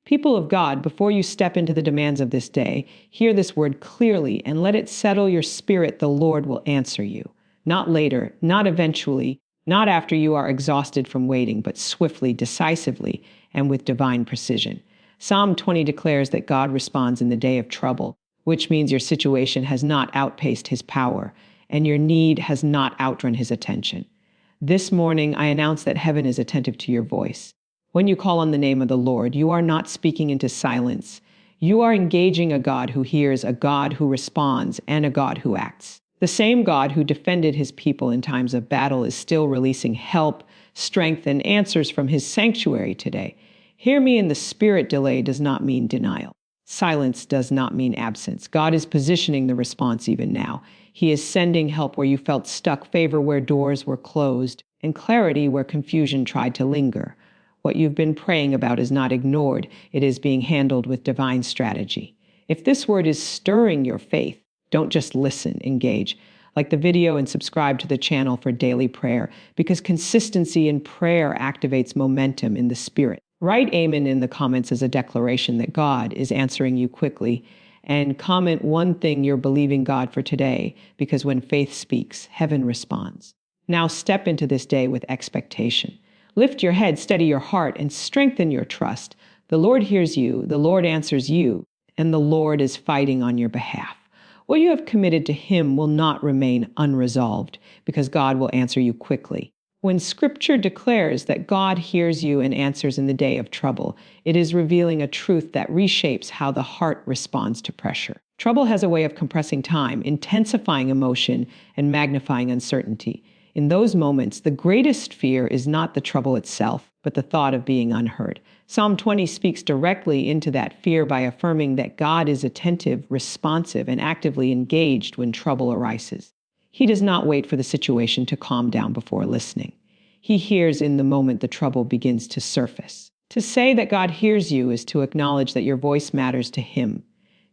People of God, before you step into the demands of this day, hear this word clearly and let it settle your spirit. The Lord will answer you. Not later, not eventually, not after you are exhausted from waiting, but swiftly, decisively, and with divine precision. Psalm 20 declares that God responds in the day of trouble, which means your situation has not outpaced his power, and your need has not outrun his attention. This morning, I announce that heaven is attentive to your voice. When you call on the name of the Lord, you are not speaking into silence. You are engaging a God who hears, a God who responds, and a God who acts. The same God who defended his people in times of battle is still releasing help, strength, and answers from his sanctuary today. Hear me in the spirit. Delay does not mean denial. Silence does not mean absence. God is positioning the response even now. He is sending help where you felt stuck, favor where doors were closed, and clarity where confusion tried to linger. What you've been praying about is not ignored. It is being handled with divine strategy. If this word is stirring your faith, don't just listen, engage. Like the video and subscribe to the channel for daily prayer, because consistency in prayer activates momentum in the spirit. Write amen in the comments as a declaration that God is answering you quickly, and comment one thing you're believing God for today, because when faith speaks, heaven responds. Now step into this day with expectation. Lift your head, steady your heart, and strengthen your trust. The Lord hears you, the Lord answers you, and the Lord is fighting on your behalf. What you have committed to him will not remain unresolved, because God will answer you quickly. When Scripture declares that God hears you and answers in the day of trouble, it is revealing a truth that reshapes how the heart responds to pressure. Trouble has a way of compressing time, intensifying emotion, and magnifying uncertainty. In those moments, the greatest fear is not the trouble itself, but the thought of being unheard. Psalm 20 speaks directly into that fear by affirming that God is attentive, responsive, and actively engaged when trouble arises. He does not wait for the situation to calm down before listening. He hears in the moment the trouble begins to surface. To say that God hears you is to acknowledge that your voice matters to him.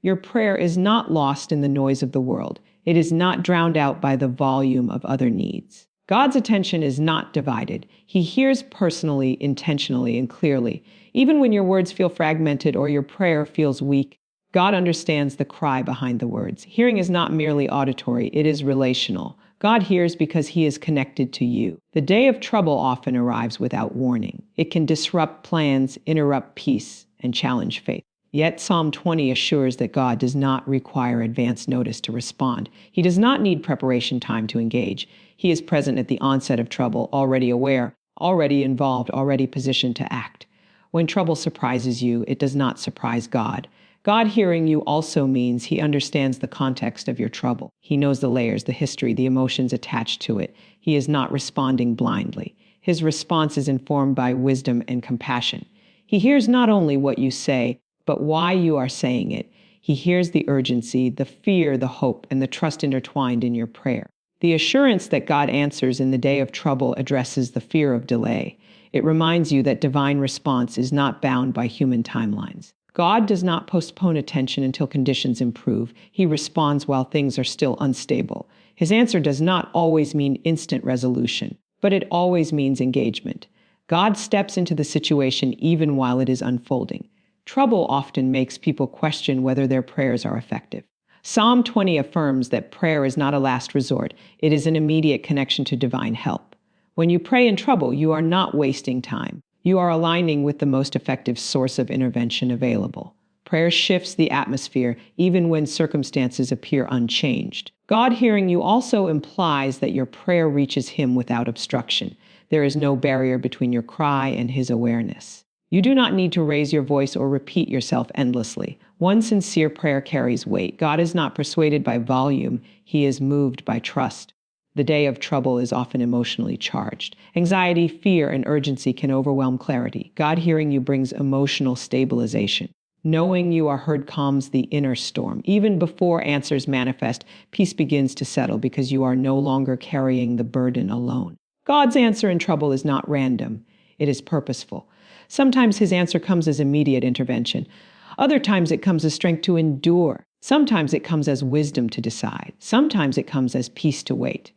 Your prayer is not lost in the noise of the world. It is not drowned out by the volume of other needs. God's attention is not divided. He hears personally, intentionally, and clearly. Even when your words feel fragmented or your prayer feels weak, God understands the cry behind the words. Hearing is not merely auditory, it is relational. God hears because he is connected to you. The day of trouble often arrives without warning. It can disrupt plans, interrupt peace, and challenge faith. Yet Psalm 20 assures that God does not require advance notice to respond. He does not need preparation time to engage. He is present at the onset of trouble, already aware, already involved, already positioned to act. When trouble surprises you, it does not surprise God. God hearing you also means he understands the context of your trouble. He knows the layers, the history, the emotions attached to it. He is not responding blindly. His response is informed by wisdom and compassion. He hears not only what you say, but why you are saying it. He hears the urgency, the fear, the hope, and the trust intertwined in your prayer. The assurance that God answers in the day of trouble addresses the fear of delay. It reminds you that divine response is not bound by human timelines. God does not postpone attention until conditions improve. He responds while things are still unstable. His answer does not always mean instant resolution, but it always means engagement. God steps into the situation even while it is unfolding. Trouble often makes people question whether their prayers are effective. Psalm 20 affirms that prayer is not a last resort. It is an immediate connection to divine help. When you pray in trouble, you are not wasting time. You are aligning with the most effective source of intervention available. Prayer shifts the atmosphere even when circumstances appear unchanged. God hearing you also implies that your prayer reaches him without obstruction. There is no barrier between your cry and his awareness. You do not need to raise your voice or repeat yourself endlessly. One sincere prayer carries weight. God is not persuaded by volume. He is moved by trust. The day of trouble is often emotionally charged. Anxiety, fear, and urgency can overwhelm clarity. God hearing you brings emotional stabilization. Knowing you are heard calms the inner storm. Even before answers manifest, peace begins to settle because you are no longer carrying the burden alone. God's answer in trouble is not random. It is purposeful. Sometimes his answer comes as immediate intervention. Other times it comes as strength to endure. Sometimes it comes as wisdom to decide. Sometimes it comes as peace to wait.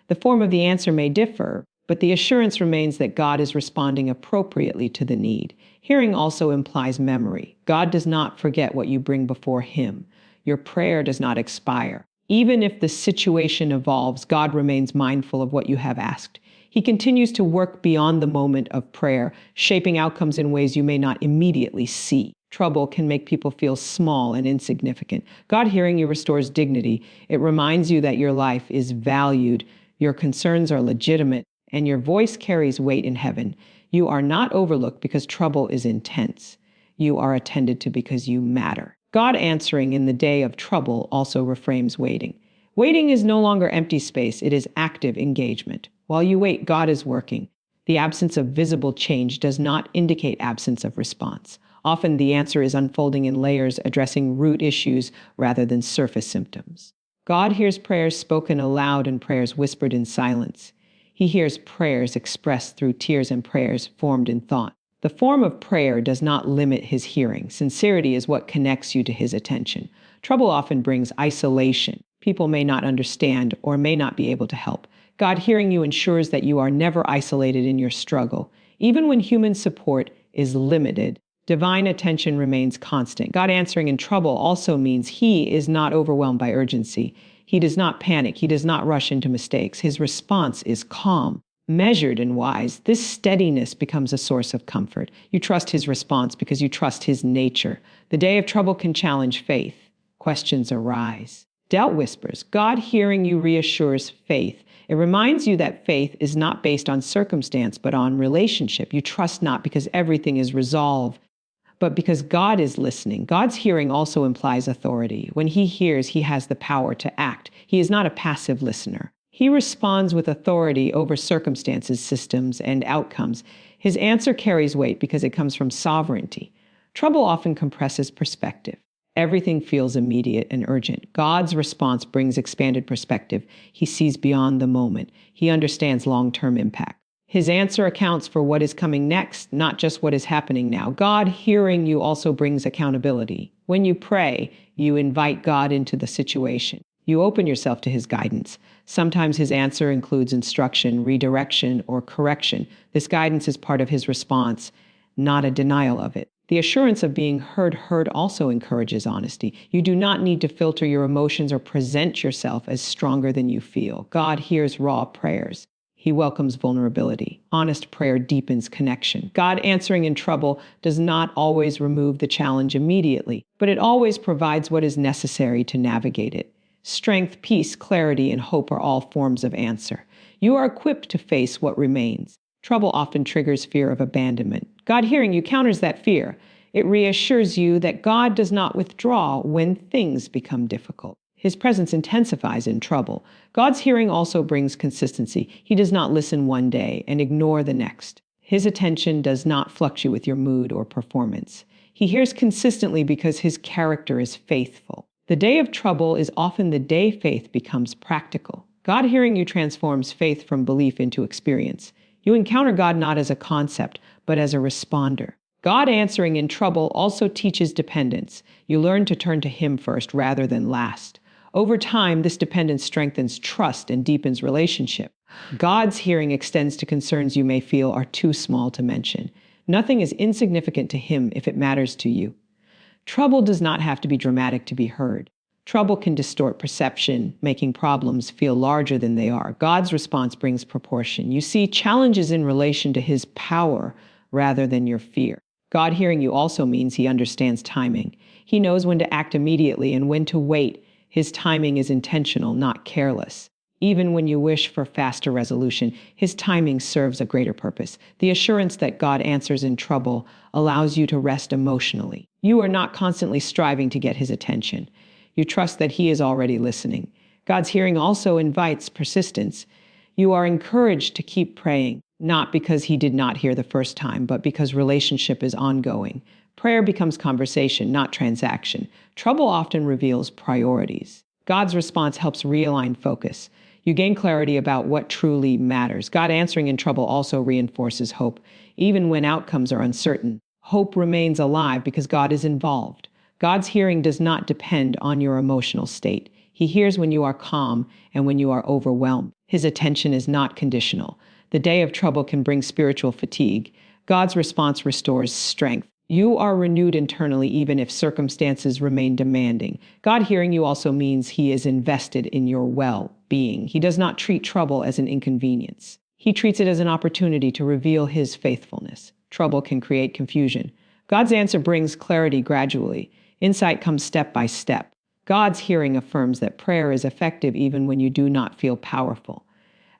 The form of the answer may differ, but the assurance remains that God is responding appropriately to the need. Hearing also implies memory. God does not forget what you bring before Him. Your prayer does not expire. Even if the situation evolves, God remains mindful of what you have asked. He continues to work beyond the moment of prayer, shaping outcomes in ways you may not immediately see. Trouble can make people feel small and insignificant. God hearing you restores dignity. It reminds you that your life is valued, your concerns are legitimate, and your voice carries weight in heaven. You are not overlooked because trouble is intense. You are attended to because you matter. God answering in the day of trouble also reframes waiting. Waiting is no longer empty space, it is active engagement. While you wait, God is working. The absence of visible change does not indicate absence of response. Often the answer is unfolding in layers, addressing root issues rather than surface symptoms. God hears prayers spoken aloud and prayers whispered in silence. He hears prayers expressed through tears and prayers formed in thought. The form of prayer does not limit His hearing. Sincerity is what connects you to His attention. Trouble often brings isolation. People may not understand or may not be able to help. God hearing you ensures that you are never isolated in your struggle. Even when human support is limited, divine attention remains constant. God answering in trouble also means He is not overwhelmed by urgency. He does not panic. He does not rush into mistakes. His response is calm, measured, and wise. This steadiness becomes a source of comfort. You trust His response because you trust His nature. The day of trouble can challenge faith. Questions arise. Doubt whispers. God hearing you reassures faith. It reminds you that faith is not based on circumstance, but on relationship. You trust not because everything is resolved, but because God is listening. God's hearing also implies authority. When He hears, He has the power to act. He is not a passive listener. He responds with authority over circumstances, systems, and outcomes. His answer carries weight because it comes from sovereignty. Trouble often compresses perspective. Everything feels immediate and urgent. God's response brings expanded perspective. He sees beyond the moment. He understands long-term impact. His answer accounts for what is coming next, not just what is happening now. God hearing you also brings accountability. When you pray, you invite God into the situation. You open yourself to His guidance. Sometimes His answer includes instruction, redirection, or correction. This guidance is part of His response, not a denial of it. The assurance of being heard also encourages honesty. You do not need to filter your emotions or present yourself as stronger than you feel. God hears raw prayers. He welcomes vulnerability. Honest prayer deepens connection. God answering in trouble does not always remove the challenge immediately, but it always provides what is necessary to navigate it. Strength, peace, clarity, and hope are all forms of answer. You are equipped to face what remains. Trouble often triggers fear of abandonment. God hearing you counters that fear. It reassures you that God does not withdraw when things become difficult. His presence intensifies in trouble. God's hearing also brings consistency. He does not listen one day and ignore the next. His attention does not fluctuate with your mood or performance. He hears consistently because His character is faithful. The day of trouble is often the day faith becomes practical. God hearing you transforms faith from belief into experience. You encounter God not as a concept, but as a responder. God answering in trouble also teaches dependence. You learn to turn to Him first rather than last. Over time, this dependence strengthens trust and deepens relationship. God's hearing extends to concerns you may feel are too small to mention. Nothing is insignificant to Him if it matters to you. Trouble does not have to be dramatic to be heard. Trouble can distort perception, making problems feel larger than they are. God's response brings proportion. You see challenges in relation to His power rather than your fear. God hearing you also means He understands timing. He knows when to act immediately and when to wait. His timing is intentional, not careless. Even when you wish for faster resolution, His timing serves a greater purpose. The assurance that God answers in trouble allows you to rest emotionally. You are not constantly striving to get His attention. You trust that He is already listening. God's hearing also invites persistence. You are encouraged to keep praying, not because He did not hear the first time, but because relationship is ongoing. Prayer becomes conversation, not transaction. Trouble often reveals priorities. God's response helps realign focus. You gain clarity about what truly matters. God answering in trouble also reinforces hope. Even when outcomes are uncertain, hope remains alive because God is involved. God's hearing does not depend on your emotional state. He hears when you are calm and when you are overwhelmed. His attention is not conditional. The day of trouble can bring spiritual fatigue. God's response restores strength. You are renewed internally even if circumstances remain demanding. God hearing you also means he is invested in your well-being. He does not treat trouble as an inconvenience. He treats it as an opportunity to reveal his faithfulness. Trouble can create confusion. God's answer brings clarity gradually. Insight comes step by step. God's hearing affirms that prayer is effective even when you do not feel powerful.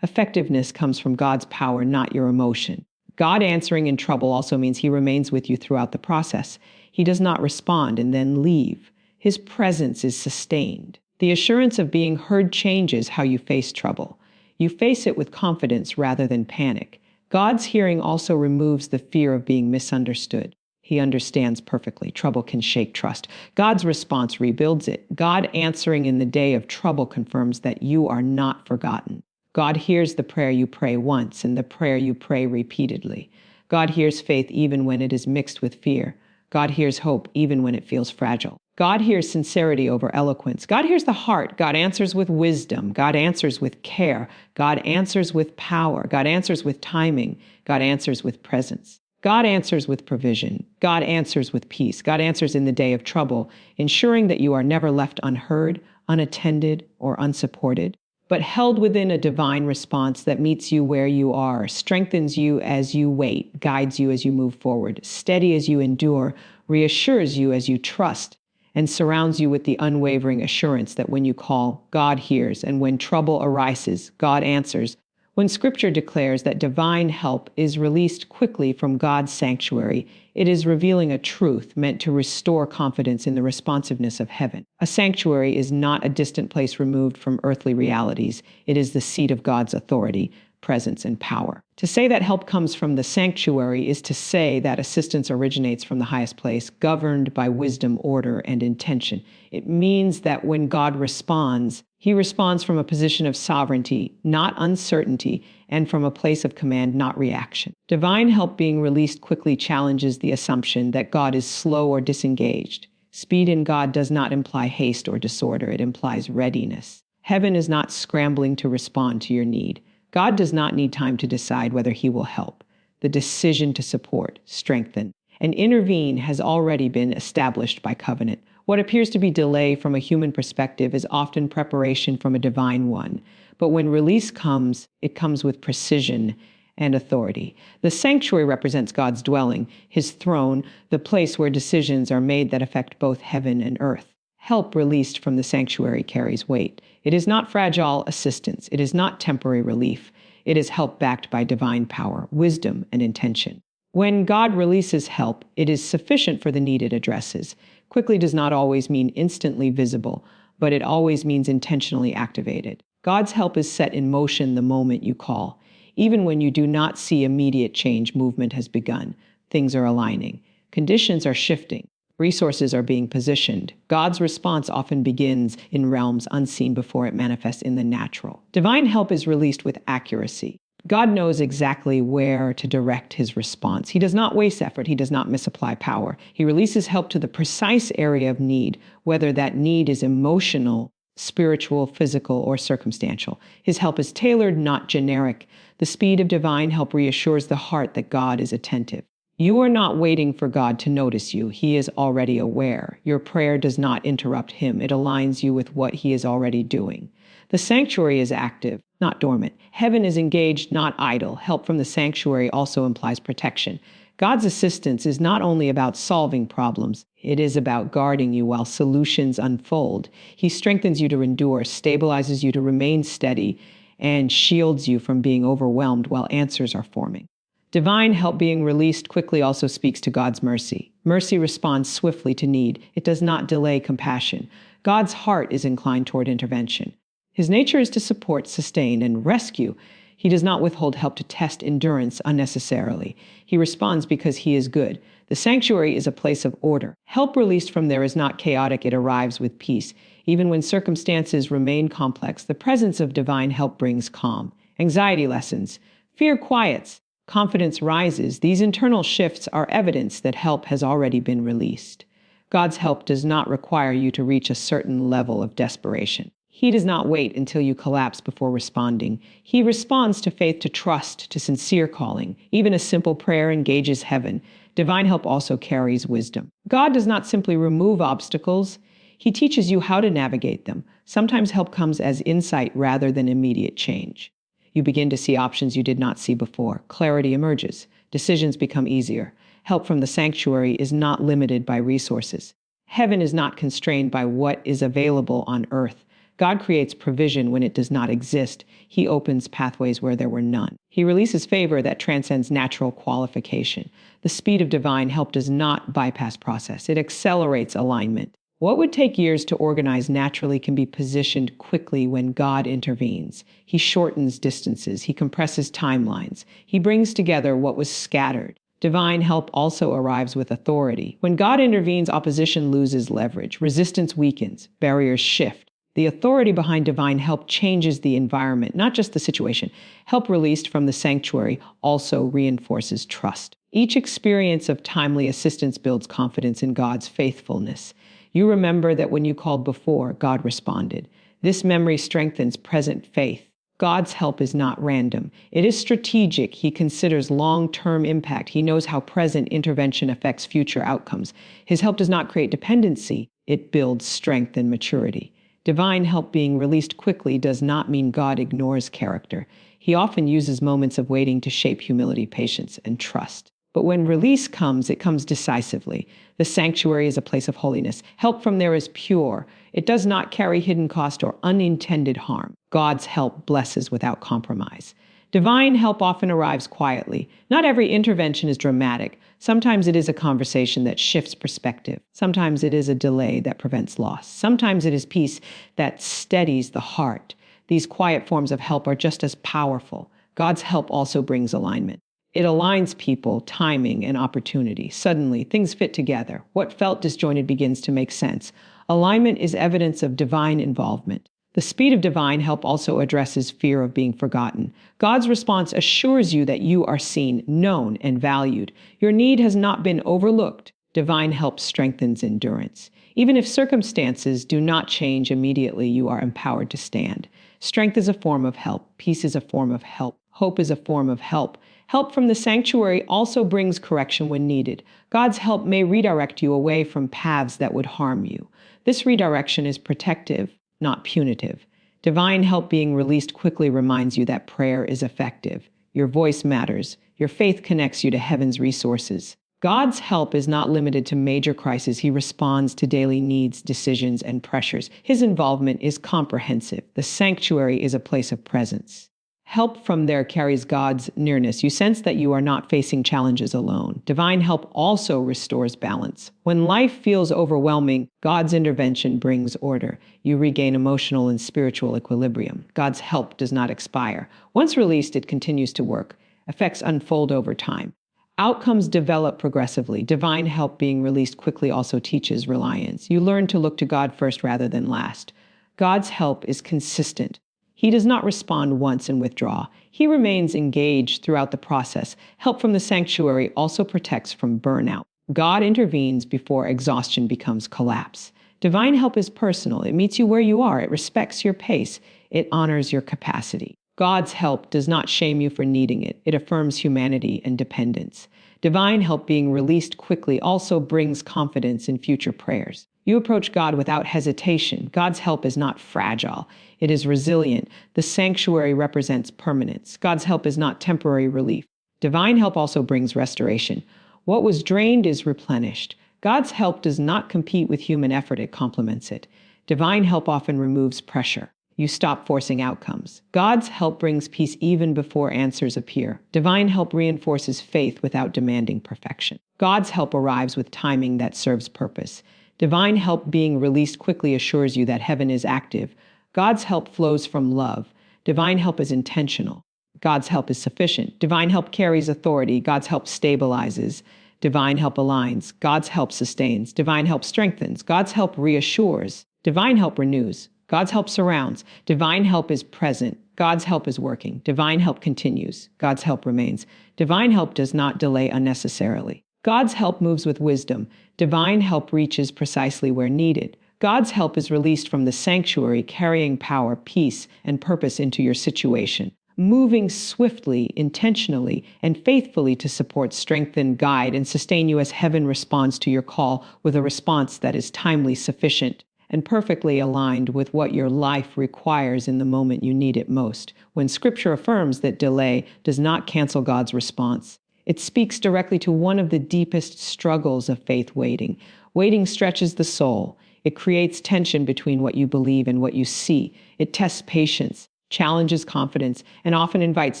Effectiveness comes from God's power, not your emotion. God answering in trouble also means he remains with you throughout the process. He does not respond and then leave. His presence is sustained. The assurance of being heard changes how you face trouble. You face it with confidence rather than panic. God's hearing also removes the fear of being misunderstood. He understands perfectly. Trouble can shake trust. God's response rebuilds it. God answering in the day of trouble confirms that you are not forgotten. God hears the prayer you pray once and the prayer you pray repeatedly. God hears faith even when it is mixed with fear. God hears hope even when it feels fragile. God hears sincerity over eloquence. God hears the heart. God answers with wisdom. God answers with care. God answers with power. God answers with timing. God answers with presence. God answers with provision. God answers with peace. God answers in the day of trouble, ensuring that you are never left unheard, unattended, or unsupported, but held within a divine response that meets you where you are, strengthens you as you wait, guides you as you move forward, steady as you endure, reassures you as you trust, and surrounds you with the unwavering assurance that when you call, God hears, and when trouble arises, God answers. When Scripture declares that divine help is released quickly from God's sanctuary, it is revealing a truth meant to restore confidence in the responsiveness of heaven. A sanctuary is not a distant place removed from earthly realities. It is the seat of God's authority, presence, and power. To say that help comes from the sanctuary is to say that assistance originates from the highest place, governed by wisdom, order, and intention. It means that when God responds, he responds from a position of sovereignty, not uncertainty, and from a place of command, not reaction. Divine help being released quickly challenges the assumption that God is slow or disengaged. Speed in God does not imply haste or disorder. It implies readiness. Heaven is not scrambling to respond to your need. God does not need time to decide whether he will help. The decision to support, strengthen, and intervene has already been established by covenant. What appears to be delay from a human perspective is often preparation from a divine one. But when release comes, it comes with precision and authority. The sanctuary represents God's dwelling, his throne, the place where decisions are made that affect both heaven and earth. Help released from the sanctuary carries weight. It is not fragile assistance. It is not temporary relief. It is help backed by divine power, wisdom, and intention. When God releases help, it is sufficient for the need it addresses. Quickly does not always mean instantly visible, but it always means intentionally activated. God's help is set in motion the moment you call. Even when you do not see immediate change, movement has begun. Things are aligning. Conditions are shifting. Resources are being positioned. God's response often begins in realms unseen before it manifests in the natural. Divine help is released with accuracy. God knows exactly where to direct his response. He does not waste effort. He does not misapply power. He releases help to the precise area of need, whether that need is emotional, spiritual, physical, or circumstantial. His help is tailored, not generic. The speed of divine help reassures the heart that God is attentive. You are not waiting for God to notice you. He is already aware. Your prayer does not interrupt him. It aligns you with what he is already doing. The sanctuary is active, not dormant. Heaven is engaged, not idle. Help from the sanctuary also implies protection. God's assistance is not only about solving problems, it is about guarding you while solutions unfold. He strengthens you to endure, stabilizes you to remain steady, and shields you from being overwhelmed while answers are forming. Divine help being released quickly also speaks to God's mercy. Mercy responds swiftly to need. It does not delay compassion. God's heart is inclined toward intervention. His nature is to support, sustain, and rescue. He does not withhold help to test endurance unnecessarily. He responds because he is good. The sanctuary is a place of order. Help released from there is not chaotic. It arrives with peace. Even when circumstances remain complex, the presence of divine help brings calm. Anxiety lessens. Fear quiets. Confidence rises. These internal shifts are evidence that help has already been released. God's help does not require you to reach a certain level of desperation. He does not wait until you collapse before responding. He responds to faith, to trust, to sincere calling. Even a simple prayer engages heaven. Divine help also carries wisdom. God does not simply remove obstacles. He teaches you how to navigate them. Sometimes help comes as insight rather than immediate change. You begin to see options you did not see before. Clarity emerges. Decisions become easier. Help from the sanctuary is not limited by resources. Heaven is not constrained by what is available on earth. God creates provision when it does not exist. He opens pathways where there were none. He releases favor that transcends natural qualification. The speed of divine help does not bypass process. It accelerates alignment. What would take years to organize naturally can be positioned quickly when God intervenes. He shortens distances. He compresses timelines. He brings together what was scattered. Divine help also arrives with authority. When God intervenes, opposition loses leverage. Resistance weakens. Barriers shift. The authority behind divine help changes the environment, not just the situation. Help released from the sanctuary also reinforces trust. Each experience of timely assistance builds confidence in God's faithfulness. You remember that when you called before, God responded. This memory strengthens present faith. God's help is not random. It is strategic. He considers long-term impact. He knows how present intervention affects future outcomes. His help does not create dependency. It builds strength and maturity. Divine help being released quickly does not mean God ignores character. He often uses moments of waiting to shape humility, patience, and trust. But when release comes, it comes decisively. The sanctuary is a place of holiness. Help from there is pure. It does not carry hidden cost or unintended harm. God's help blesses without compromise. Divine help often arrives quietly. Not every intervention is dramatic. Sometimes it is a conversation that shifts perspective. Sometimes it is a delay that prevents loss. Sometimes it is peace that steadies the heart. These quiet forms of help are just as powerful. God's help also brings alignment. It aligns people, timing, and opportunity. Suddenly, things fit together. What felt disjointed begins to make sense. Alignment is evidence of divine involvement. The speed of divine help also addresses fear of being forgotten. God's response assures you that you are seen, known, and valued. Your need has not been overlooked. Divine help strengthens endurance. Even if circumstances do not change immediately, you are empowered to stand. Strength is a form of help. Peace is a form of help. Hope is a form of help. Help from the sanctuary also brings correction when needed. God's help may redirect you away from paths that would harm you. This redirection is protective, not punitive. Divine help being released quickly reminds you that prayer is effective. Your voice matters. Your faith connects you to heaven's resources. God's help is not limited to major crises. He responds to daily needs, decisions, and pressures. His involvement is comprehensive. The sanctuary is a place of presence. Help from there carries God's nearness. You sense that you are not facing challenges alone. Divine help also restores balance. When life feels overwhelming, God's intervention brings order. You regain emotional and spiritual equilibrium. God's help does not expire. Once released, it continues to work. Effects unfold over time. Outcomes develop progressively. Divine help being released quickly also teaches reliance. You learn to look to God first rather than last. God's help is consistent. He does not respond once and withdraw. He remains engaged throughout the process. Help from the sanctuary also protects from burnout. God intervenes before exhaustion becomes collapse. Divine help is personal. It meets you where you are. It respects your pace. It honors your capacity. God's help does not shame you for needing it. It affirms humanity and dependence. Divine help being released quickly also brings confidence in future prayers. You approach God without hesitation. God's help is not fragile. It is resilient. The sanctuary represents permanence. God's help is not temporary relief. Divine help also brings restoration. What was drained is replenished. God's help does not compete with human effort. It complements it. Divine help often removes pressure. You stop forcing outcomes. God's help brings peace even before answers appear. Divine help reinforces faith without demanding perfection. God's help arrives with timing that serves purpose. Divine help being released quickly assures you that heaven is active. God's help flows from love. Divine help is intentional. God's help is sufficient. Divine help carries authority. God's help stabilizes. Divine help aligns. God's help sustains. Divine help strengthens. God's help reassures. Divine help renews. God's help surrounds. Divine help is present. God's help is working. Divine help continues. God's help remains. Divine help does not delay unnecessarily. God's help moves with wisdom. Divine help reaches precisely where needed. God's help is released from the sanctuary, carrying power, peace, and purpose into your situation, moving swiftly, intentionally, and faithfully to support, strengthen, guide, and sustain you as heaven responds to your call with a response that is timely, sufficient, and perfectly aligned with what your life requires in the moment you need it most. When Scripture affirms that delay does not cancel God's response, it speaks directly to one of the deepest struggles of faith: waiting. Waiting stretches the soul. It creates tension between what you believe and what you see. It tests patience, challenges confidence, and often invites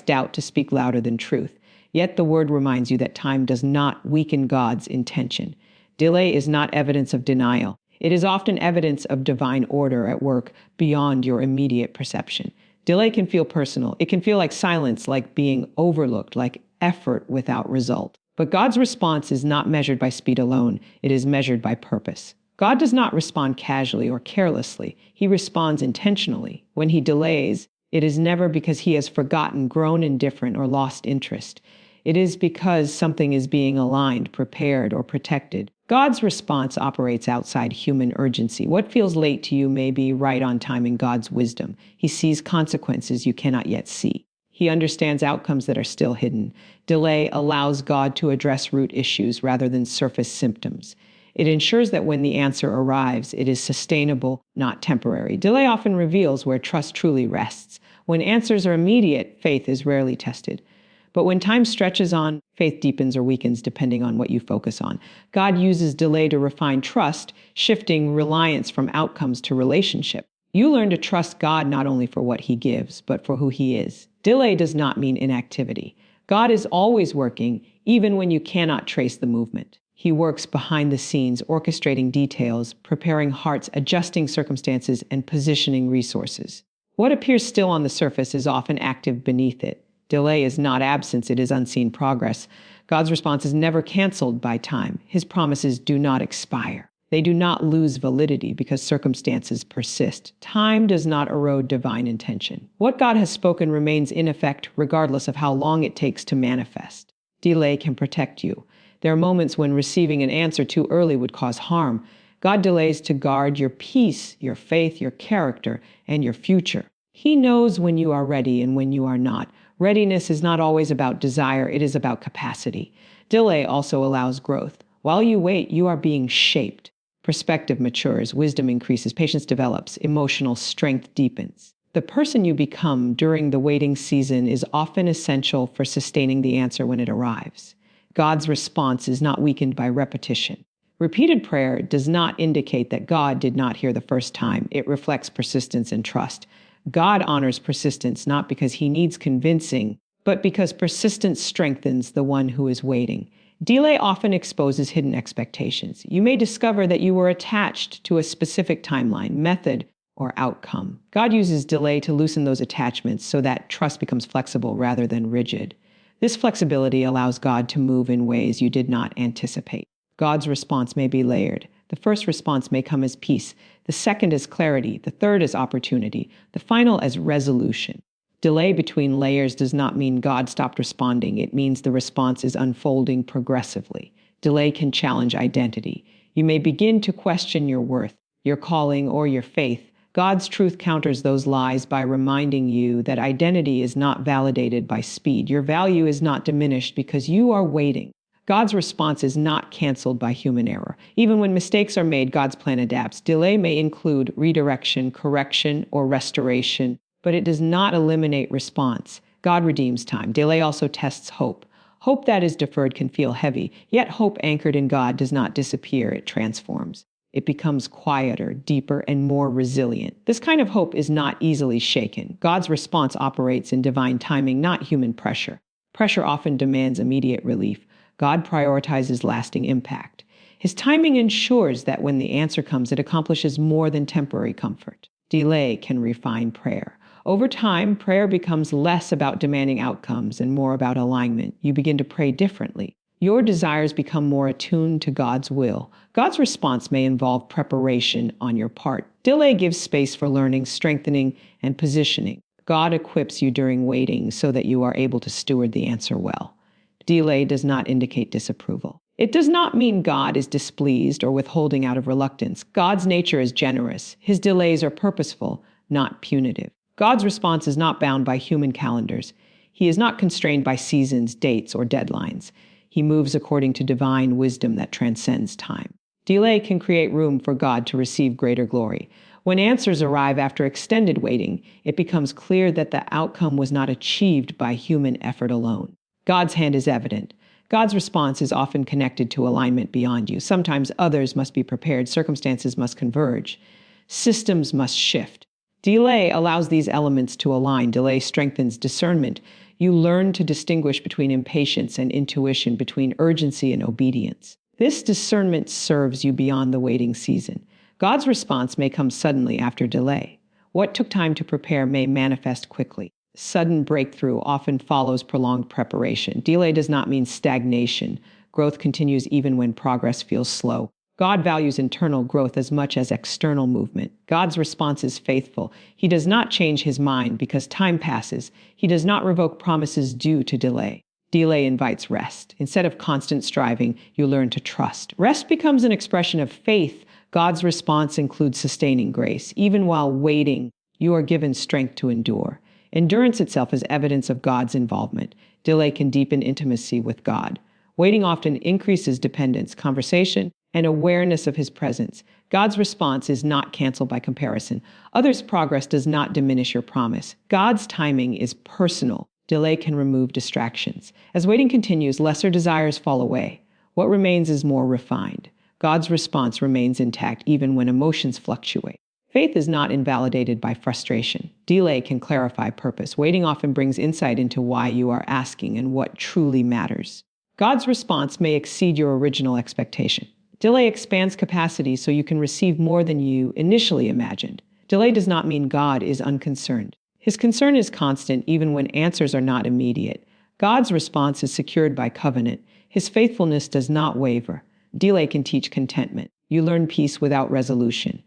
doubt to speak louder than truth. Yet the word reminds you that time does not weaken God's intention. Delay is not evidence of denial. It is often evidence of divine order at work beyond your immediate perception. Delay can feel personal. It can feel like silence, like being overlooked, like effort without result. But God's response is not measured by speed alone. It is measured by purpose. God does not respond casually or carelessly. He responds intentionally. When he delays, it is never because he has forgotten, grown indifferent, or lost interest. It is because something is being aligned, prepared, or protected. God's response operates outside human urgency. What feels late to you may be right on time in God's wisdom. He sees consequences you cannot yet see. He understands outcomes that are still hidden. Delay allows God to address root issues rather than surface symptoms. It ensures that when the answer arrives, it is sustainable, not temporary. Delay often reveals where trust truly rests. When answers are immediate, faith is rarely tested. But when time stretches on, faith deepens or weakens depending on what you focus on. God uses delay to refine trust, shifting reliance from outcomes to relationship. You learn to trust God not only for what he gives, but for who he is. Delay does not mean inactivity. God is always working, even when you cannot trace the movement. He works behind the scenes, orchestrating details, preparing hearts, adjusting circumstances, and positioning resources. What appears still on the surface is often active beneath it. Delay is not absence, it is unseen progress. God's response is never canceled by time. His promises do not expire. They do not lose validity because circumstances persist. Time does not erode divine intention. What God has spoken remains in effect regardless of how long it takes to manifest. Delay can protect you. There are moments when receiving an answer too early would cause harm. God delays to guard your peace, your faith, your character, and your future. He knows when you are ready and when you are not. Readiness is not always about desire, it is about capacity. Delay also allows growth. While you wait, you are being shaped. Perspective matures, wisdom increases, patience develops, emotional strength deepens. The person you become during the waiting season is often essential for sustaining the answer when it arrives. God's response is not weakened by repetition. Repeated prayer does not indicate that God did not hear the first time. It reflects persistence and trust. God honors persistence not because he needs convincing, but because persistence strengthens the one who is waiting. Delay often exposes hidden expectations. You may discover that you were attached to a specific timeline, method, or outcome. God uses delay to loosen those attachments so that trust becomes flexible rather than rigid. This flexibility allows God to move in ways you did not anticipate. God's response may be layered. The first response may come as peace, the second as clarity, the third as opportunity, the final as resolution. Delay between layers does not mean God stopped responding. It means the response is unfolding progressively. Delay can challenge identity. You may begin to question your worth, your calling, or your faith. God's truth counters those lies by reminding you that identity is not validated by speed. Your value is not diminished because you are waiting. God's response is not canceled by human error. Even when mistakes are made, God's plan adapts. Delay may include redirection, correction, or restoration, but it does not eliminate response. God redeems time. Delay also tests hope. Hope that is deferred can feel heavy, yet hope anchored in God does not disappear, it transforms. It becomes quieter, deeper, and more resilient. This kind of hope is not easily shaken. God's response operates in divine timing, not human pressure. Pressure often demands immediate relief. God prioritizes lasting impact. His timing ensures that when the answer comes, it accomplishes more than temporary comfort. Delay can refine prayer. Over time, prayer becomes less about demanding outcomes and more about alignment. You begin to pray differently. Your desires become more attuned to God's will. God's response may involve preparation on your part. Delay gives space for learning, strengthening, and positioning. God equips you during waiting so that you are able to steward the answer well. Delay does not indicate disapproval. It does not mean God is displeased or withholding out of reluctance. God's nature is generous. His delays are purposeful, not punitive. God's response is not bound by human calendars. He is not constrained by seasons, dates, or deadlines. He moves according to divine wisdom that transcends time. Delay can create room for God to receive greater glory. When answers arrive after extended waiting, it becomes clear that the outcome was not achieved by human effort alone. God's hand is evident. God's response is often connected to alignment beyond you. Sometimes others must be prepared, circumstances must converge, systems must shift. Delay allows these elements to align. Delay strengthens discernment. You learn to distinguish between impatience and intuition, between urgency and obedience. This discernment serves you beyond the waiting season. God's response may come suddenly after delay. What took time to prepare may manifest quickly. Sudden breakthrough often follows prolonged preparation. Delay does not mean stagnation. Growth continues even when progress feels slow. God values internal growth as much as external movement. God's response is faithful. He does not change his mind because time passes. He does not revoke promises due to delay. Delay invites rest. Instead of constant striving, you learn to trust. Rest becomes an expression of faith. God's response includes sustaining grace. Even while waiting, you are given strength to endure. Endurance itself is evidence of God's involvement. Delay can deepen intimacy with God. Waiting often increases dependence, conversation, and awareness of his presence. God's response is not canceled by comparison. Others' progress does not diminish your promise. God's timing is personal. Delay can remove distractions. As waiting continues, lesser desires fall away. What remains is more refined. God's response remains intact even when emotions fluctuate. Faith is not invalidated by frustration. Delay can clarify purpose. Waiting often brings insight into why you are asking and what truly matters. God's response may exceed your original expectation. Delay expands capacity so you can receive more than you initially imagined. Delay does not mean God is unconcerned. His concern is constant even when answers are not immediate. God's response is secured by covenant. His faithfulness does not waver. Delay can teach contentment. You learn peace without resolution.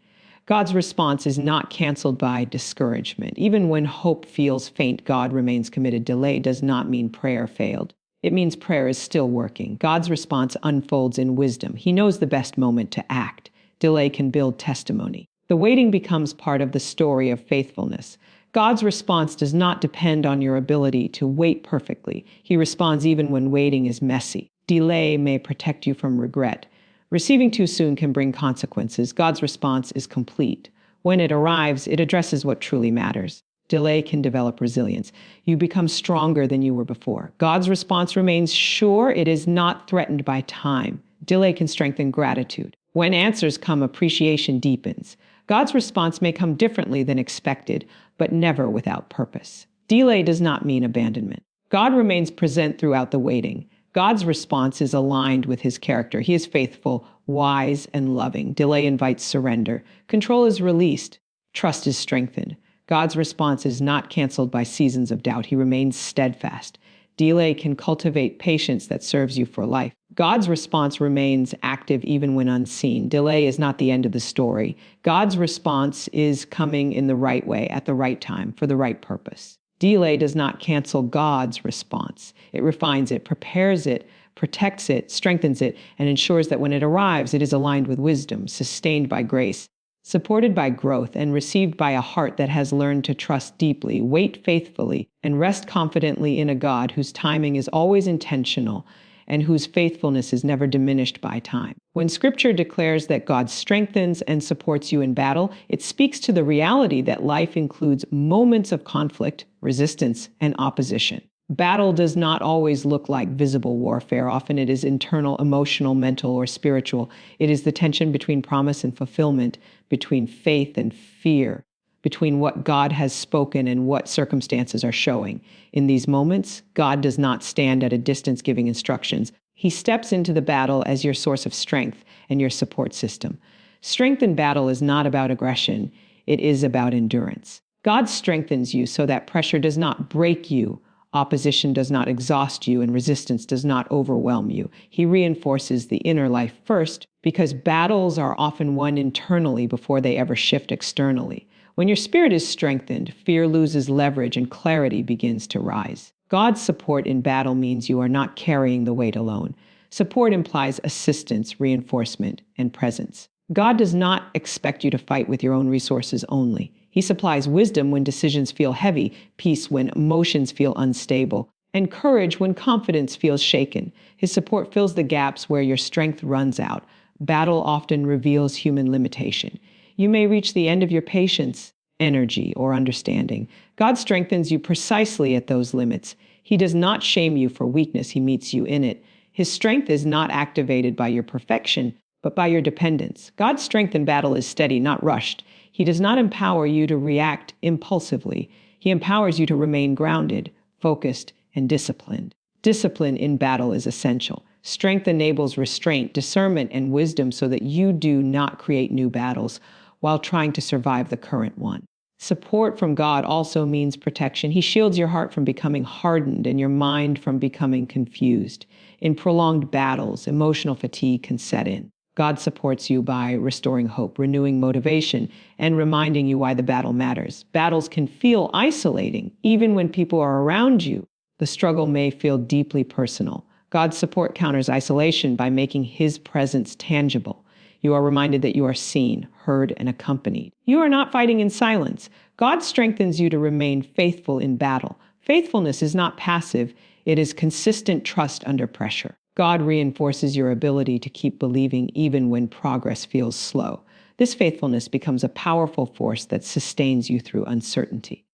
God's response is not canceled by discouragement. Even when hope feels faint, God remains committed. Delay does not mean prayer failed. It means prayer is still working. God's response unfolds in wisdom. He knows the best moment to act. Delay can build testimony. The waiting becomes part of the story of faithfulness. God's response does not depend on your ability to wait perfectly. He responds even when waiting is messy. Delay may protect you from regret. Receiving too soon can bring consequences. God's response is complete. When it arrives, it addresses what truly matters. Delay can develop resilience. You become stronger than you were before. God's response remains sure. It is not threatened by time. Delay can strengthen gratitude. When answers come, appreciation deepens. God's response may come differently than expected, but never without purpose. Delay does not mean abandonment. God remains present throughout the waiting. God's response is aligned with his character. He is faithful, wise, and loving. Delay invites surrender. Control is released. Trust is strengthened. God's response is not canceled by seasons of doubt. He remains steadfast. Delay can cultivate patience that serves you for life. God's response remains active even when unseen. Delay is not the end of the story. God's response is coming in the right way, at the right time, for the right purpose. Delay does not cancel God's response. It refines it, prepares it, protects it, strengthens it, and ensures that when it arrives, it is aligned with wisdom, sustained by grace, supported by growth, and received by a heart that has learned to trust deeply, wait faithfully, and rest confidently in a God whose timing is always intentional and whose faithfulness is never diminished by time. When Scripture declares that God strengthens and supports you in battle, it speaks to the reality that life includes moments of conflict, resistance, and opposition. Battle does not always look like visible warfare. Often it is internal, emotional, mental, or spiritual. It is the tension between promise and fulfillment, between faith and fear, between what God has spoken and what circumstances are showing. In these moments, God does not stand at a distance giving instructions. He steps into the battle as your source of strength and your support system. Strength in battle is not about aggression. It is about endurance. God strengthens you so that pressure does not break you, opposition does not exhaust you, and resistance does not overwhelm you. He reinforces the inner life first because battles are often won internally before they ever shift externally. When your spirit is strengthened, fear loses leverage and clarity begins to rise. God's support in battle means you are not carrying the weight alone. Support implies assistance, reinforcement, and presence. God does not expect you to fight with your own resources only. He supplies wisdom when decisions feel heavy, peace when emotions feel unstable, and courage when confidence feels shaken. His support fills the gaps where your strength runs out. Battle often reveals human limitation. You may reach the end of your patience, energy, or understanding. God strengthens you precisely at those limits. He does not shame you for weakness, he meets you in it. His strength is not activated by your perfection, but by your dependence. God's strength in battle is steady, not rushed. He does not empower you to react impulsively. He empowers you to remain grounded, focused, and disciplined. Discipline in battle is essential. Strength enables restraint, discernment, and wisdom so that you do not create new battles while trying to survive the current one. Support from God also means protection. He shields your heart from becoming hardened and your mind from becoming confused. In prolonged battles, emotional fatigue can set in. God supports you by restoring hope, renewing motivation, and reminding you why the battle matters. Battles can feel isolating, even when people are around you. The struggle may feel deeply personal. God's support counters isolation by making his presence tangible. You are reminded that you are seen, heard, and accompanied. You are not fighting in silence. God strengthens you to remain faithful in battle. Faithfulness is not passive, it is consistent trust under pressure. God reinforces your ability to keep believing even when progress feels slow. This faithfulness becomes a powerful force that sustains you through uncertainty.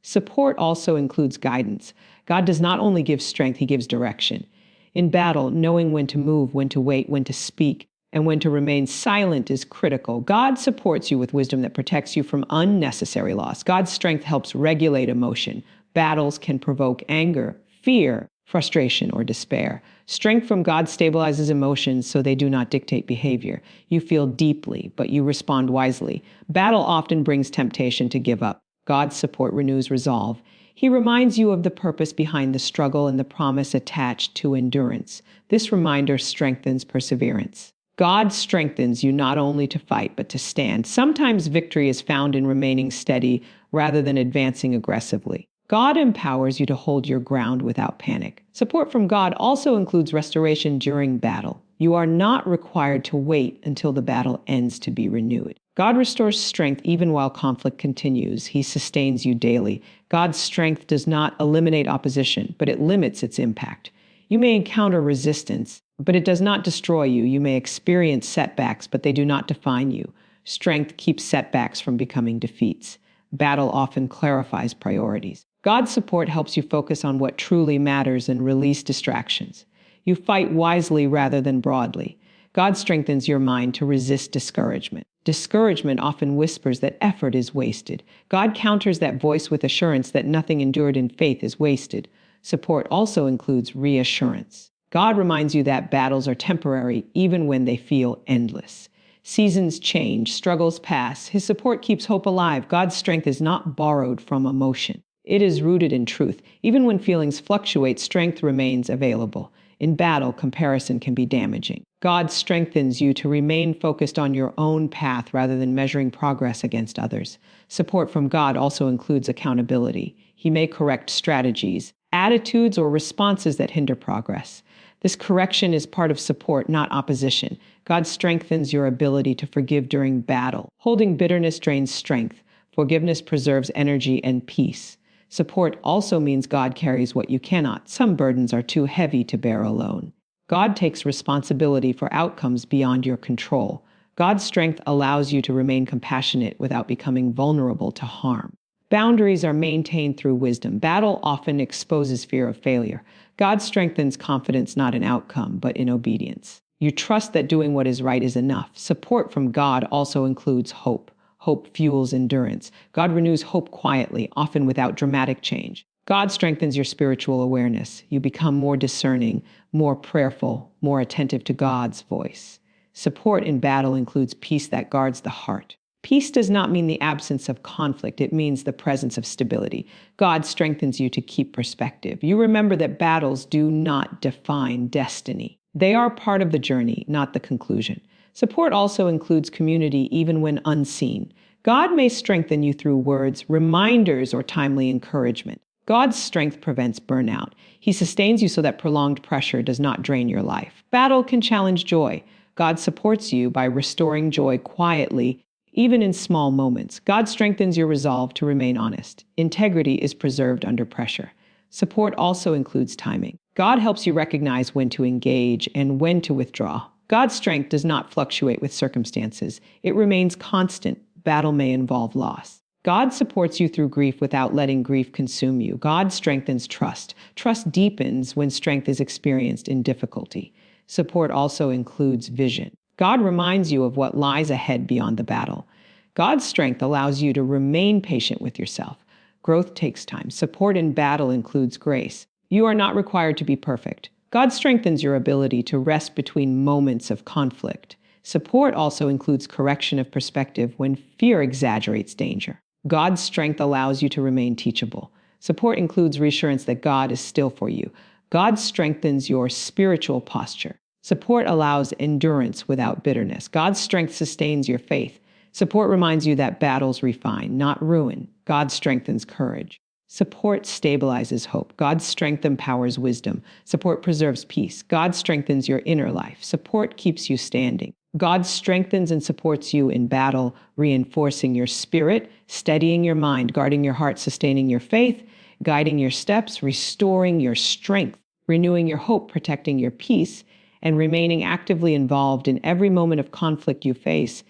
Support also includes guidance. God does not only give strength, he gives direction. In battle, knowing when to move, when to wait, when to speak, and when to remain silent is critical. God supports you with wisdom that protects you from unnecessary loss. God's strength helps regulate emotion. Battles can provoke anger, fear, frustration, or despair. Strength from God stabilizes emotions so they do not dictate behavior. You feel deeply, but you respond wisely. Battle often brings temptation to give up. God's support renews resolve. He reminds you of the purpose behind the struggle and the promise attached to endurance. This reminder strengthens perseverance. God strengthens you not only to fight, but to stand. Sometimes victory is found in remaining steady rather than advancing aggressively. God empowers you to hold your ground without panic. Support from God also includes restoration during battle. You are not required to wait until the battle ends to be renewed. God restores strength even while conflict continues. He sustains you daily. God's strength does not eliminate opposition, but it limits its impact. You may encounter resistance, but it does not destroy you. You may experience setbacks, but they do not define you. Strength keeps setbacks from becoming defeats. Battle often clarifies priorities. God's support helps you focus on what truly matters and release distractions. You fight wisely rather than broadly. God strengthens your mind to resist discouragement. Discouragement often whispers that effort is wasted. God counters that voice with assurance that nothing endured in faith is wasted. Support also includes reassurance. God reminds you that battles are temporary even when they feel endless. Seasons change, struggles pass. His support keeps hope alive. God's strength is not borrowed from emotion. It is rooted in truth. Even when feelings fluctuate, strength remains available. In battle, comparison can be damaging. God strengthens you to remain focused on your own path rather than measuring progress against others. Support from God also includes accountability. He may correct strategies, attitudes, or responses that hinder progress. This correction is part of support, not opposition. God strengthens your ability to forgive during battle. Holding bitterness drains strength. Forgiveness preserves energy and peace. Support also means God carries what you cannot. Some burdens are too heavy to bear alone. God takes responsibility for outcomes beyond your control. God's strength allows you to remain compassionate without becoming vulnerable to harm. Boundaries are maintained through wisdom. Battle often exposes fear of failure. God strengthens confidence not in outcome, but in obedience. You trust that doing what is right is enough. Support from God also includes hope. Hope fuels endurance. God renews hope quietly, often without dramatic change. God strengthens your spiritual awareness. You become more discerning, more prayerful, more attentive to God's voice. Support in battle includes peace that guards the heart. Peace does not mean the absence of conflict. It means the presence of stability. God strengthens you to keep perspective. You remember that battles do not define destiny. They are part of the journey, not the conclusion. Support also includes community even when unseen. God may strengthen you through words, reminders, or timely encouragement. God's strength prevents burnout. He sustains you so that prolonged pressure does not drain your life. Battle can challenge joy. God supports you by restoring joy quietly, even in small moments. God strengthens your resolve to remain honest. Integrity is preserved under pressure. Support also includes timing. God helps you recognize when to engage and when to withdraw. God's strength does not fluctuate with circumstances. It remains constant. Battle may involve loss. God supports you through grief without letting grief consume you. God strengthens trust. Trust deepens when strength is experienced in difficulty. Support also includes vision. God reminds you of what lies ahead beyond the battle. God's strength allows you to remain patient with yourself. Growth takes time. Support in battle includes grace. You are not required to be perfect. God strengthens your ability to rest between moments of conflict. Support also includes correction of perspective when fear exaggerates danger. God's strength allows you to remain teachable. Support includes reassurance that God is still for you. God strengthens your spiritual posture. Support allows endurance without bitterness. God's strength sustains your faith. Support reminds you that battles refine, not ruin. God strengthens courage. Support stabilizes hope. God's strength empowers wisdom. Support preserves peace. God strengthens your inner life. Support keeps you standing. God strengthens and supports you in battle, reinforcing your spirit, steadying your mind, guarding your heart, sustaining your faith, guiding your steps, restoring your strength, renewing your hope, protecting your peace, and remaining actively involved in every moment of conflict you face,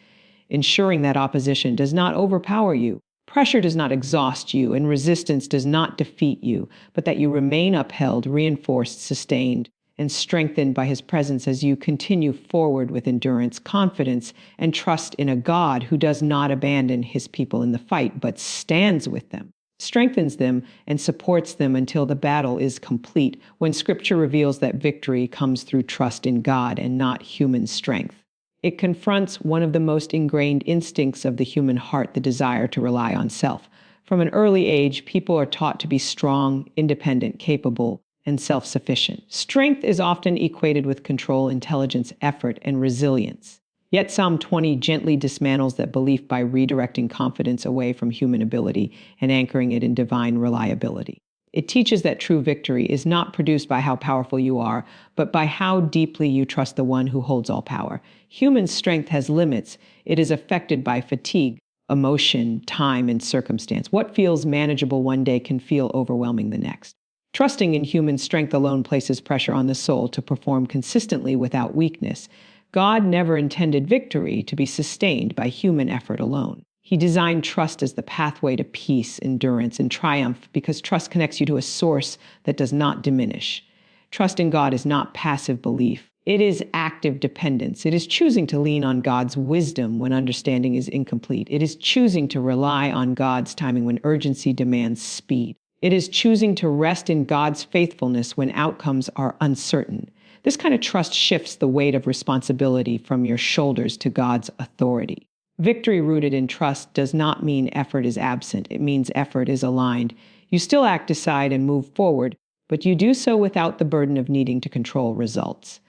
ensuring that opposition does not overpower you. Pressure does not exhaust you, and resistance does not defeat you, but that you remain upheld, reinforced, sustained, and strengthened by his presence as you continue forward with endurance, confidence, and trust in a God who does not abandon his people in the fight, but stands with them, strengthens them, and supports them until the battle is complete, when Scripture reveals that victory comes through trust in God and not human strength. It confronts one of the most ingrained instincts of the human heart, the desire to rely on self. From an early age, people are taught to be strong, independent, capable, and self-sufficient. Strength is often equated with control, intelligence, effort, and resilience. Yet Psalm 20 gently dismantles that belief by redirecting confidence away from human ability and anchoring it in divine reliability. It teaches that true victory is not produced by how powerful you are, but by how deeply you trust the one who holds all power. Human strength has limits. It is affected by fatigue, emotion, time, and circumstance. What feels manageable one day can feel overwhelming the next. Trusting in human strength alone places pressure on the soul to perform consistently without weakness. God never intended victory to be sustained by human effort alone. He designed trust as the pathway to peace, endurance, and triumph because trust connects you to a source that does not diminish. Trust in God is not passive belief. It is active dependence. It is choosing to lean on God's wisdom when understanding is incomplete. It is choosing to rely on God's timing when urgency demands speed. It is choosing to rest in God's faithfulness when outcomes are uncertain. This kind of trust shifts the weight of responsibility from your shoulders to God's authority. Victory rooted in trust does not mean effort is absent. It means effort is aligned. You still act, decide, and move forward, but you do so without the burden of needing to control results.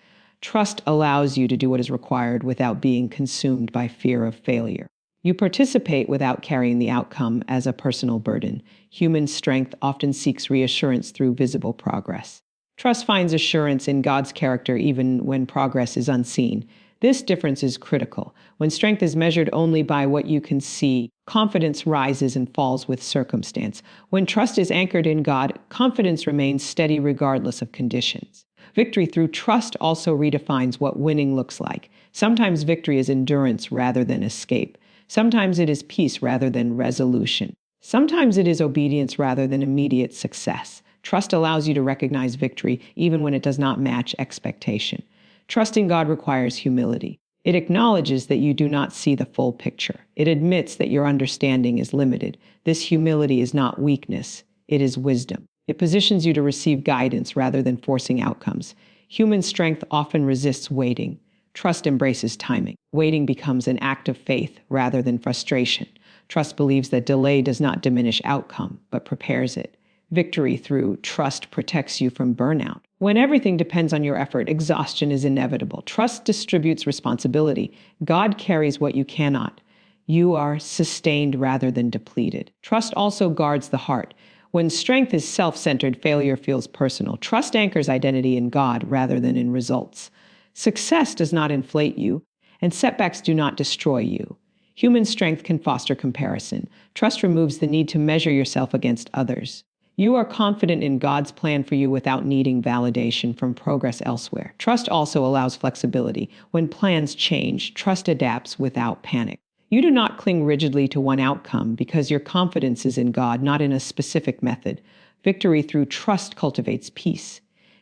Trust allows you to do what is required without being consumed by fear of failure. You participate without carrying the outcome as a personal burden. Human strength often seeks reassurance through visible progress. Trust finds assurance in God's character even when progress is unseen. This difference is critical. When strength is measured only by what you can see, confidence rises and falls with circumstance. When trust is anchored in God, confidence remains steady regardless of conditions. Victory through trust also redefines what winning looks like. Sometimes victory is endurance rather than escape. Sometimes it is peace rather than resolution. Sometimes it is obedience rather than immediate success. Trust allows you to recognize victory even when it does not match expectation. Trusting God requires humility. It acknowledges that you do not see the full picture. It admits that your understanding is limited. This humility is not weakness. It is wisdom. It positions you to receive guidance rather than forcing outcomes. Human strength often resists waiting. Trust embraces timing. Waiting becomes an act of faith rather than frustration. Trust believes that delay does not diminish outcome, but prepares it. Victory through trust protects you from burnout. When everything depends on your effort, exhaustion is inevitable. Trust distributes responsibility. God carries what you cannot. You are sustained rather than depleted. Trust also guards the heart. When strength is self-centered, failure feels personal. Trust anchors identity in God rather than in results. Success does not inflate you, and setbacks do not destroy you. Human strength can foster comparison. Trust removes the need to measure yourself against others. You are confident in God's plan for you without needing validation from progress elsewhere. Trust also allows flexibility. When plans change, trust adapts without panic. You do not cling rigidly to one outcome because your confidence is in God, not in a specific method. Victory through trust cultivates peace.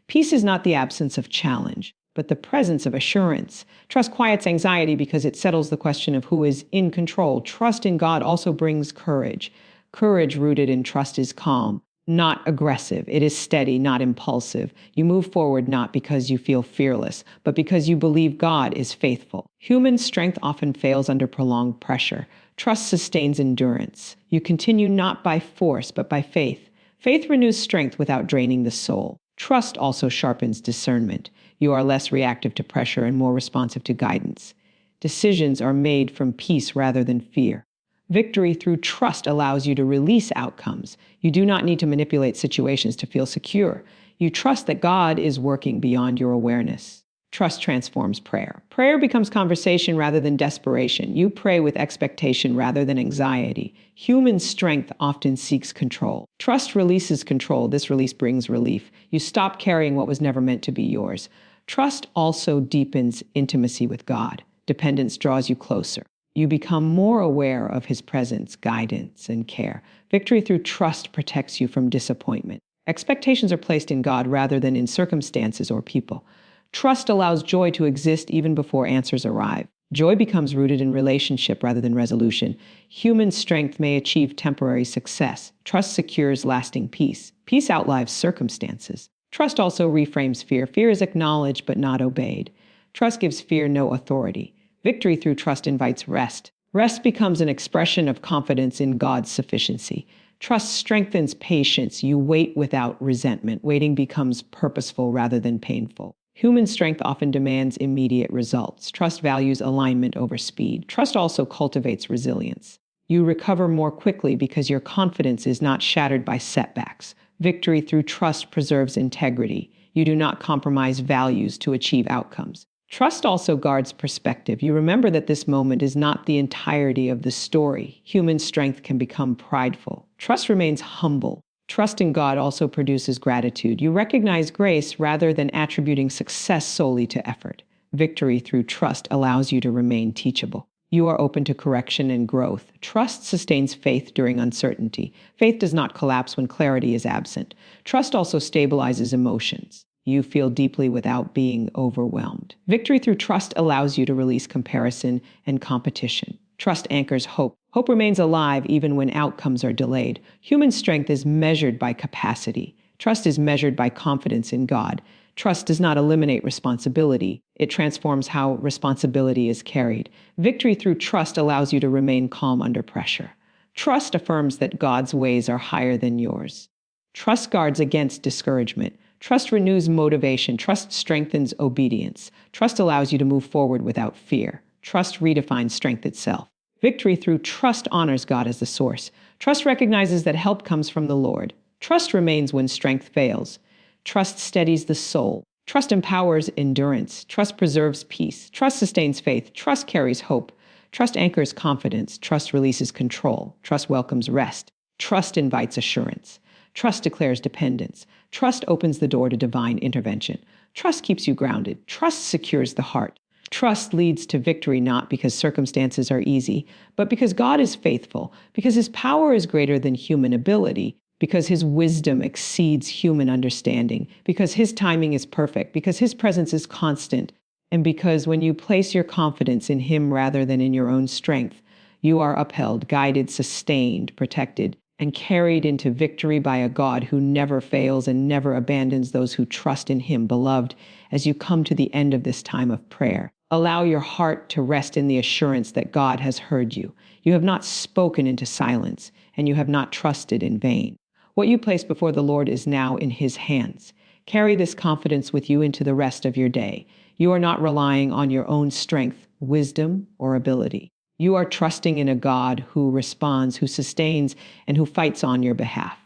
Peace is not the absence of challenge, but the presence of assurance. Trust quiets anxiety because it settles the question of who is in control. Trust in God also brings courage. Courage rooted in trust is calm, not aggressive. It is steady, not impulsive. You move forward not because you feel fearless, but because you believe God is faithful. Human strength often fails under prolonged pressure. Trust sustains endurance. You continue not by force, but by faith. Faith renews strength without draining the soul. Trust also sharpens discernment. You are less reactive to pressure and more responsive to guidance. Decisions are made from peace rather than fear. Victory through trust allows you to release outcomes. You do not need to manipulate situations to feel secure. You trust that God is working beyond your awareness. Trust transforms prayer. Prayer becomes conversation rather than desperation. You pray with expectation rather than anxiety. Human strength often seeks control. Trust releases control. This release brings relief. You stop carrying what was never meant to be yours. Trust also deepens intimacy with God. Dependence draws you closer. You become more aware of his presence, guidance, and care. Victory through trust protects you from disappointment. Expectations are placed in God rather than in circumstances or people. Trust allows joy to exist even before answers arrive. Joy becomes rooted in relationship rather than resolution. Human strength may achieve temporary success. Trust secures lasting peace. Peace outlives circumstances. Trust also reframes fear. Fear is acknowledged but not obeyed. Trust gives fear no authority. Victory through trust invites rest. Rest becomes an expression of confidence in God's sufficiency. Trust strengthens patience. You wait without resentment. Waiting becomes purposeful rather than painful. Human strength often demands immediate results. Trust values alignment over speed. Trust also cultivates resilience. You recover more quickly because your confidence is not shattered by setbacks. Victory through trust preserves integrity. You do not compromise values to achieve outcomes. Trust also guards perspective. You remember that this moment is not the entirety of the story. Human strength can become prideful. Trust remains humble. Trust in God also produces gratitude. You recognize grace rather than attributing success solely to effort. Victory through trust allows you to remain teachable. You are open to correction and growth. Trust sustains faith during uncertainty. Faith does not collapse when clarity is absent. Trust also stabilizes emotions. You feel deeply without being overwhelmed. Victory through trust allows you to release comparison and competition. Trust anchors hope. Hope remains alive even when outcomes are delayed. Human strength is measured by capacity. Trust is measured by confidence in God. Trust does not eliminate responsibility. It transforms how responsibility is carried. Victory through trust allows you to remain calm under pressure. Trust affirms that God's ways are higher than yours. Trust guards against discouragement. Trust renews motivation. Trust strengthens obedience. Trust allows you to move forward without fear. Trust redefines strength itself. Victory through trust honors God as the source. Trust recognizes that help comes from the Lord. Trust remains when strength fails. Trust steadies the soul. Trust empowers endurance. Trust preserves peace. Trust sustains faith. Trust carries hope. Trust anchors confidence. Trust releases control. Trust welcomes rest. Trust invites assurance. Trust declares dependence. Trust opens the door to divine intervention. Trust keeps you grounded. Trust secures the heart. Trust leads to victory not because circumstances are easy, but because God is faithful, because his power is greater than human ability, because his wisdom exceeds human understanding, because his timing is perfect, because his presence is constant, and because when you place your confidence in him rather than in your own strength, you are upheld, guided, sustained, protected, and carried into victory by a God who never fails and never abandons those who trust in him. Beloved, as you come to the end of this time of prayer, allow your heart to rest in the assurance that God has heard you. You have not spoken into silence, and you have not trusted in vain. What you place before the Lord is now in his hands. Carry this confidence with you into the rest of your day. You are not relying on your own strength, wisdom, or ability. You are trusting in a God who responds, who sustains, and who fights on your behalf.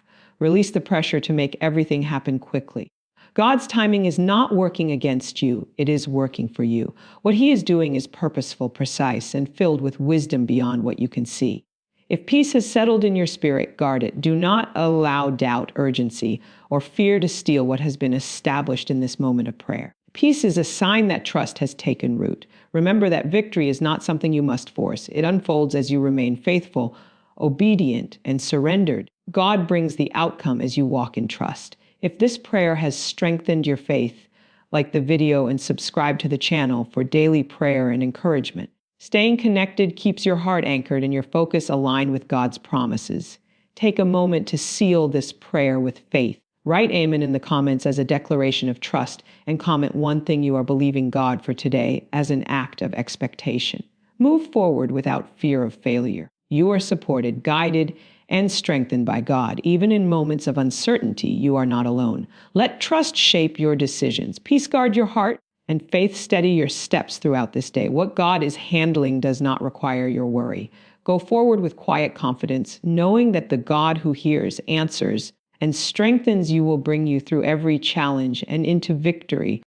Release the pressure to make everything happen quickly. God's timing is not working against you, it is working for you. What He is doing is purposeful, precise, and filled with wisdom beyond what you can see. If peace has settled in your spirit, guard it. Do not allow doubt, urgency, or fear to steal what has been established in this moment of prayer. Peace is a sign that trust has taken root. Remember that victory is not something you must force. It unfolds as you remain faithful, obedient, and surrendered. God brings the outcome as you walk in trust. If this prayer has strengthened your faith, like the video and subscribe to the channel for daily prayer and encouragement. Staying connected keeps your heart anchored and your focus aligned with God's promises. Take a moment to seal this prayer with faith. Write Amen in the comments as a declaration of trust and comment one thing you are believing God for today as an act of expectation. Move forward without fear of failure. You are supported, guided, and strengthened by God. Even in moments of uncertainty, you are not alone. Let trust shape your decisions. Peace guard your heart and faith steady your steps throughout this day. What God is handling does not require your worry. Go forward with quiet confidence, knowing that the God who hears, answers, and strengthens you will bring you through every challenge and into victory.